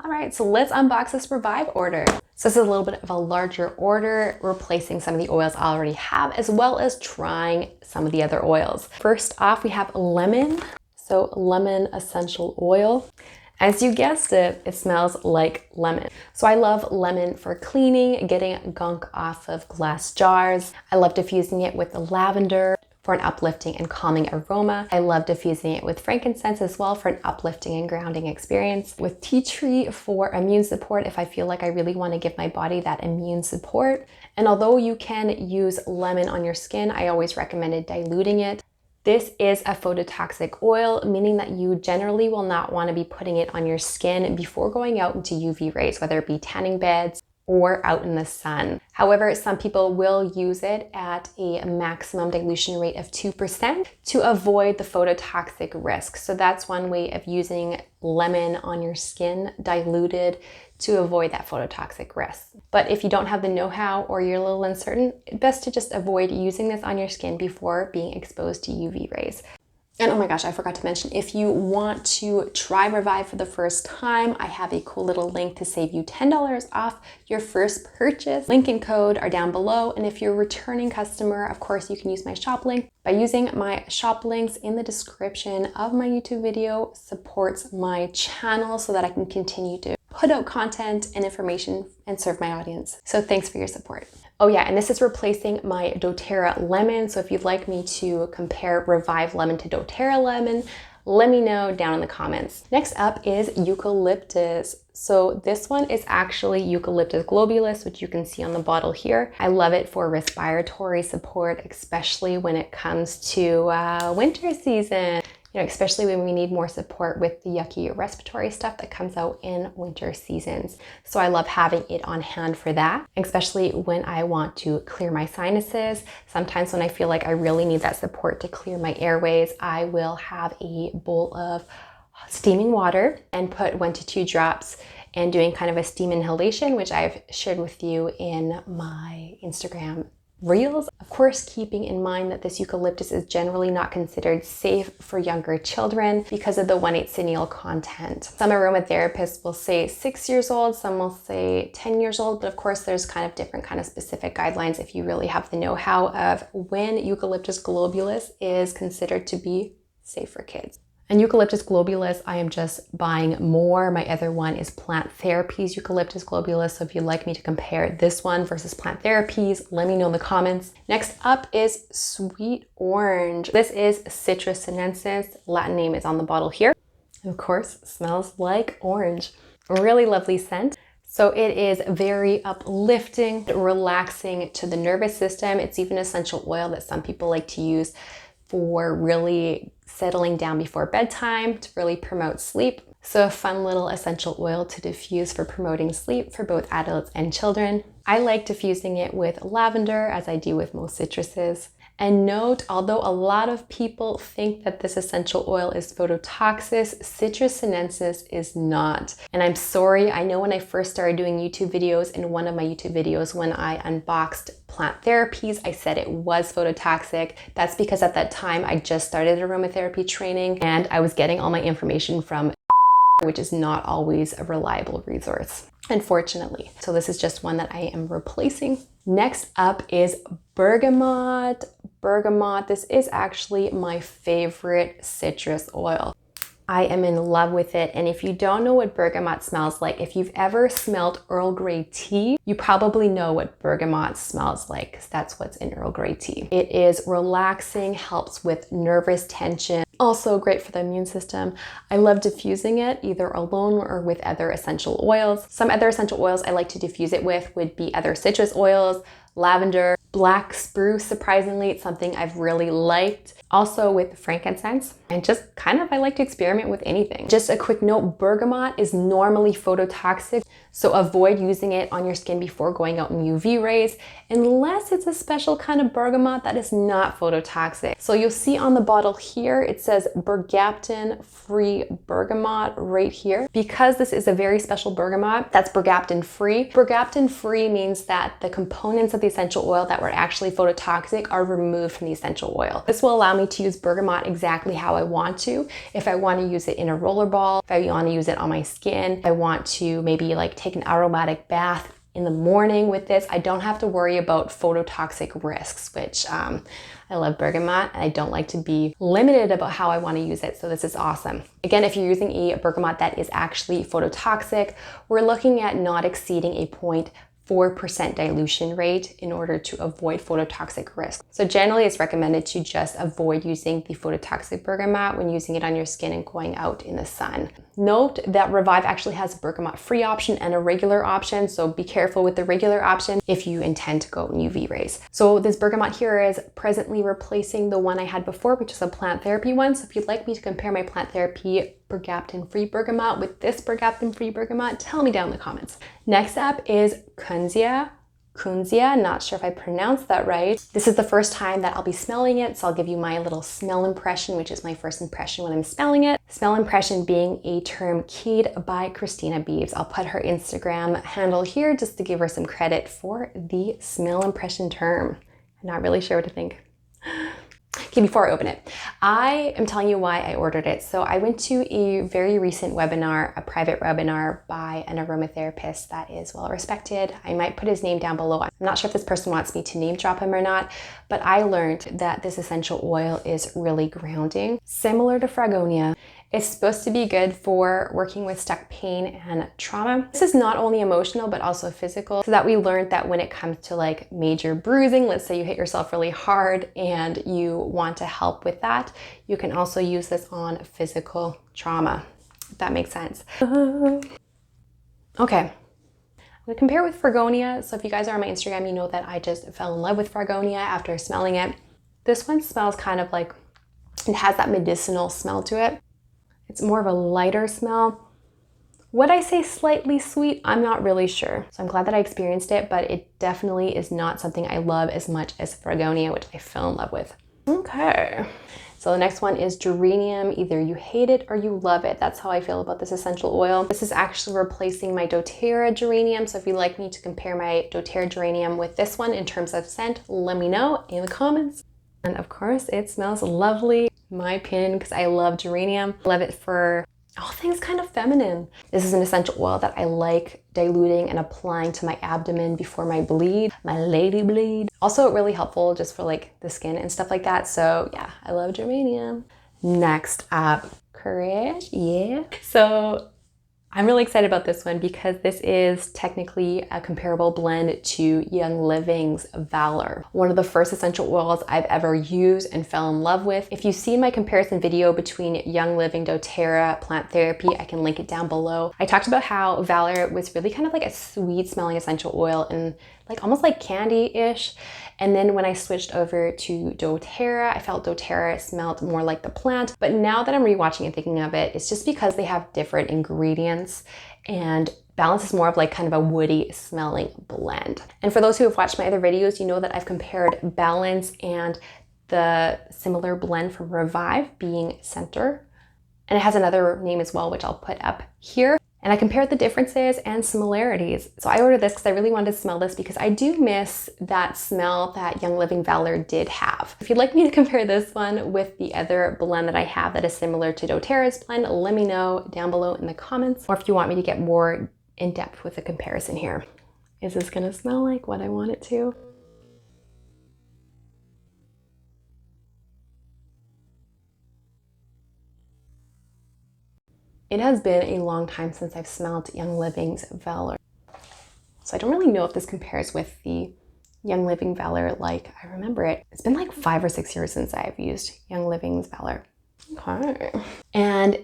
All right, so let's unbox this Revive order. So this is a little bit of a larger order, replacing some of the oils I already have, as well as trying some of the other oils. First off, we have lemon. So lemon essential oil. As you guessed it, it smells like lemon. So I love lemon for cleaning, getting gunk off of glass jars. I love diffusing it with the lavender for an uplifting and calming aroma. I love diffusing it with frankincense as well for an uplifting and grounding experience. With tea tree for immune support if I feel like I really want to give my body that immune support. And although you can use lemon on your skin, I always recommended diluting it. This is a phototoxic oil, meaning that you generally will not want to be putting it on your skin before going out into UV rays, whether it be tanning beds or out in the sun. However, some people will use it at a maximum dilution rate of 2% to avoid the phototoxic risk. So that's one way of using lemon on your skin diluted to avoid that phototoxic risk. But if you don't have the know-how or you're a little uncertain, it's best to just avoid using this on your skin before being exposed to UV rays. And oh my gosh, I forgot to mention, if you want to try Revive for the first time, I have a cool little link to save you $10 off your first purchase. Link and code are down below. And if you're a returning customer, of course, you can use my shop link. By using my shop links in the description of my YouTube video supports my channel so that I can continue to put out content and information and serve my audience. So thanks for your support. Oh yeah, and this is replacing my doTERRA lemon. So if you'd like me to compare Revive lemon to doTERRA lemon, let me know down in the comments. Next up is Eucalyptus. So this one is actually Eucalyptus globulus, which you can see on the bottle here. I love it for respiratory support, especially when it comes to winter season. Especially when we need more support with the yucky respiratory stuff that comes out in winter seasons. So I love having it on hand for that, especially when I want to clear my sinuses. Sometimes when I feel like I really need that support to clear my airways, I will have a bowl of steaming water and put 1 to 2 drops and doing kind of a steam inhalation, which I've shared with you in my Instagram Reels. Of course, keeping in mind that this eucalyptus is generally not considered safe for younger children because of the 1,8-cineal content. Some aromatherapists will say 6 years old, some will say 10 years old, but of course there's kind of different kind of specific guidelines if you really have the know-how of when Eucalyptus globulus is considered to be safe for kids. And Eucalyptus globulus, I am just buying more. My other one is Plant Therapies Eucalyptus globulus. So if you'd like me to compare this one versus Plant Therapies, let me know in the comments. Next up is Sweet Orange. This is Citrus sinensis. Latin name is on the bottle here. Of course, smells like orange. A really lovely scent. So it is very uplifting, relaxing to the nervous system. It's even essential oil that some people like to use for really settling down before bedtime to really promote sleep. So a fun little essential oil to diffuse for promoting sleep for both adults and children. I like diffusing it with lavender, as I do with most citruses. And note, although a lot of people think that this essential oil is phototoxic, Citrus sinensis is not. And I'm sorry, I know when I first started doing YouTube videos, in one of my YouTube videos when I unboxed Plant Therapies, I said it was phototoxic. That's because at that time I just started aromatherapy training and I was getting all my information from which is not always a reliable resource, unfortunately. So this is just one that I am replacing. Next up is Bergamot. Bergamot, this is actually my favorite citrus oil. I am in love with it. And if you don't know what bergamot smells like, if you've ever smelled Earl Grey tea, you probably know what bergamot smells like because that's what's in Earl Grey tea. It is relaxing, helps with nervous tension. Also great for the immune system. I love diffusing it either alone or with other essential oils. Some other essential oils I like to diffuse it with would be other citrus oils, lavender, black spruce. Surprisingly, it's something I've really liked. Also with frankincense, and just kind of I like to experiment with anything. Just a quick note, bergamot is normally phototoxic, so avoid using it on your skin before going out in UV rays unless it's a special kind of bergamot that is not phototoxic. So you'll see on the bottle here, it says bergaptan-free bergamot right here. Because this is a very special bergamot that's bergaptan-free. Bergaptan-free means that the components of the essential oil that that were actually phototoxic are removed from the essential oil. This will allow me to use bergamot exactly how I want to. If I want to use it in a roller ball, if I want to use it on my skin, if I want to maybe like take an aromatic bath in the morning with this, I don't have to worry about phototoxic risks, which I love bergamot and I don't like to be limited about how I want to use it. So this is awesome. Again, if you're using a bergamot that is actually phototoxic, we're looking at not exceeding a 0.4% dilution rate in order to avoid phototoxic risk. So generally it's recommended to just avoid using the phototoxic bergamot when using it on your skin and going out in the sun. Note that Revive actually has a bergamot free option and a regular option, so be careful with the regular option if you intend to go in UV rays. So this bergamot here is presently replacing the one I had before, which is a plant therapy one. So if you'd like me to compare my plant therapy bergaptan-free bergamot with this bergaptan-free bergamot, tell me down in the comments. Next up is Kunzia. Not sure if I pronounced that right. This is the first time that I'll be smelling it, so I'll give you my little smell impression, which is my first impression when I'm smelling it. Smell impression being a term keyed by Christina Beeves. I'll put her Instagram handle here just to give her some credit for the smell impression term. I'm not really sure what to think. Okay, before I open it, I am telling you why I ordered it. So I went to a very recent webinar, a private webinar by an aromatherapist that is well respected. I might put his name down below. I'm not sure if this person wants me to name drop him or not, but I learned that this essential oil is really grounding, similar to Fragonia. It's supposed to be good for working with stuck pain and trauma. This is not only emotional, but also physical. So that we learned that when it comes to like major bruising, let's say you hit yourself really hard and you want to help with that, you can also use this on physical trauma, if that makes sense. Okay. I'm gonna compare with Fragonia. So if you guys are on my Instagram, you know that I just fell in love with Fragonia after smelling it. This one smells kind of like, it has that medicinal smell to it. It's more of a lighter smell. Would I say slightly sweet? I'm not really sure. So I'm glad that I experienced it, but it definitely is not something I love as much as Fragonia, which I fell in love with. Okay. So the next one is Geranium. Either you hate it or you love it. That's how I feel about this essential oil. This is actually replacing my doTERRA Geranium. So if you'd like me to compare my doTERRA Geranium with this one in terms of scent, let me know in the comments. And of course, it smells lovely. My opinion, because I love geranium. I love it for all things kind of feminine. This is an essential oil that I like diluting and applying to my abdomen before my bleed, my lady bleed. Also really helpful just for like the skin and stuff like that. So yeah, I love geranium. Next up, courage. Yeah. So I'm really excited about this one because this is technically a comparable blend to Young Living's Valor, one of the first essential oils I've ever used and fell in love with. If you've seen my comparison video between Young Living, doTERRA, Plant Therapy, I can link it down below. I talked about how Valor was really kind of like a sweet smelling essential oil and like almost like candy-ish. And then when I switched over to doTERRA, I felt doTERRA smelled more like the plant. But now that I'm rewatching and thinking of it, it's just because they have different ingredients and Balance is more of like kind of a woody smelling blend. And for those who have watched my other videos, you know that I've compared Balance and the similar blend from Revive being Center. And it has another name as well, which I'll put up here. And I compared the differences and similarities. So I ordered this because I really wanted to smell this because I do miss that smell that Young Living Valor did have. If you'd like me to compare this one with the other blend that I have that is similar to doTERRA's blend, let me know down below in the comments. Or if you want me to get more in depth with the comparison here. Is this gonna smell like what I want it to? It has been a long time since I've smelled Young Living's Valor. So I don't really know if this compares with the Young Living Valor like I remember it. It's been like 5 or 6 years since I've used Young Living's Valor. Okay. And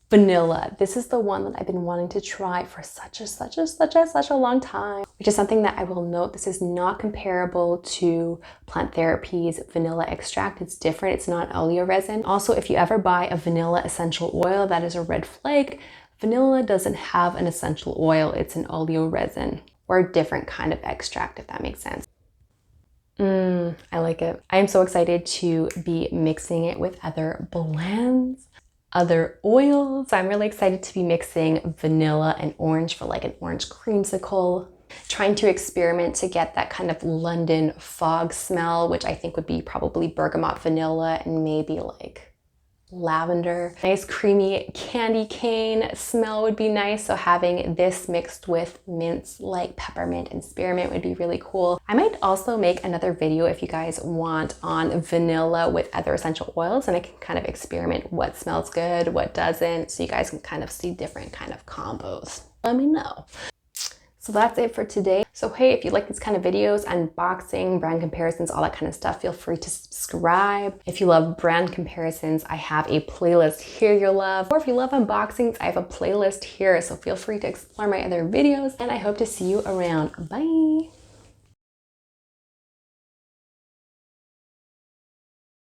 vanilla. This is the one that I've been wanting to try for such a long time, which is something that I will note. This is not comparable to Plant Therapy's vanilla extract. It's different. It's not oleoresin. Also, if you ever buy a vanilla essential oil, that is a red flag. Vanilla doesn't have an essential oil. It's an oleoresin or a different kind of extract, if that makes sense. I like it. I am so excited to be mixing it with other blends, other oils. So I'm really excited to be mixing vanilla and orange for like an orange creamsicle. Trying to experiment to get that kind of London fog smell, which I think would be probably bergamot vanilla and maybe like lavender. Nice creamy candy cane smell would be nice. So having this mixed with mints like peppermint and spearmint would be really cool. I might also make another video if you guys want on vanilla with other essential oils, and I can kind of experiment what smells good, what doesn't, so you guys can kind of see different kind of combos. Let me know. So that's it for today. So hey, if you like these kind of videos, unboxing, brand comparisons, all that kind of stuff, feel free to subscribe. If you love brand comparisons, I have a playlist here you'll love. Or if you love unboxings, I have a playlist here. So feel free to explore my other videos, and I hope to see you around. Bye.